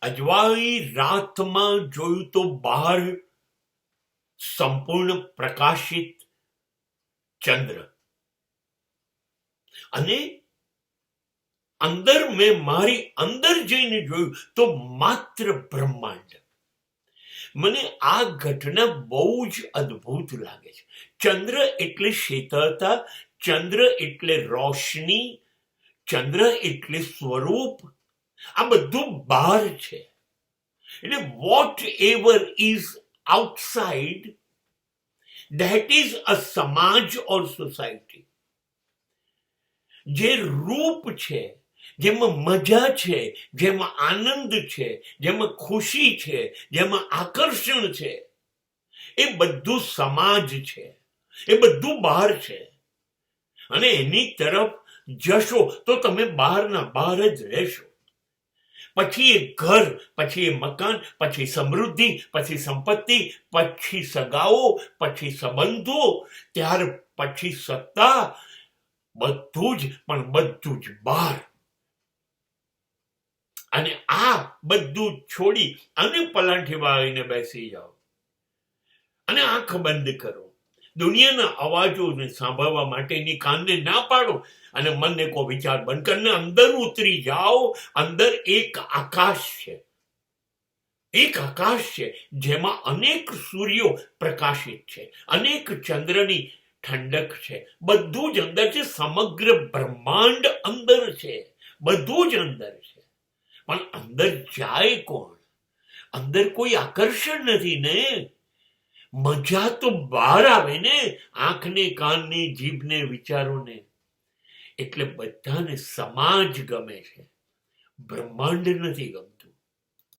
અજવાળી રાતમાં જોયું તો બહાર સંપૂર્ણ પ્રકાશિત ચંદ્ર, અને અંદર મેં મારી અંદર જઈને જોયું તો માત્ર બ્રહ્માંડ. મને આ ઘટના બહુ જ અદ્ભુત લાગે છે. ચંદ્ર એટલે શીતળતા, ચંદ્ર એટલે રોશની, ચંદ્ર એટલે સ્વરૂપ. આ બધું બહાર છે. એટલે whatever is outside, that is a સમાજ ઓર સોસાયટી. જે રૂપ છે, જેમાં મજા છે, જેમાં આનંદ છે, જેમાં ખુશી છે, જેમાં આકર્ષણ છે, એ બધું સમાજ છે. એ બધું બહાર છે. અને એની તરફ જશો તો તમે બહારના બહાર જ રહેશો. પછી એ ઘર, પછી એ મકાન, પછી સમૃદ્ધિ, પછી સંપત્તિ, પછી સગાઓ, પછી સંબંધો, ત્યાર પછી સત્તા, બધું જ, પણ બધું જ બહાર. અને આ બધું છોડી અને પલાઠી વાળીને બેસી જાઓ અને આંખ બંધ કરો. દુનિયાના અવાજોને સાંભળવા માટેની કાનને ના પાડો અને મનને કો વિચાર બંધ કરીને અંદર ઉતરી જાઓ. અંદર એક આકાશ છે, એક આકાશ છે જેમાં અનેક સૂર્યો પ્રકાશિત છે, અનેક ચંદ્રની ઠંડક છે. બધું જ અંદર છે. સમગ્ર બ્રહ્માંડ અંદર છે. બધું જ અંદર છે. પણ અંદર જાય કોણ? અંદર કોઈ આકર્ષણ નથી ને. મજા તો બહાર આવે ને, આંખને, કાનને, જીભને, વિચારોને. એટલે બધાને સમાજ ગમે છે, બ્રહ્માંડ નથી ગમતું.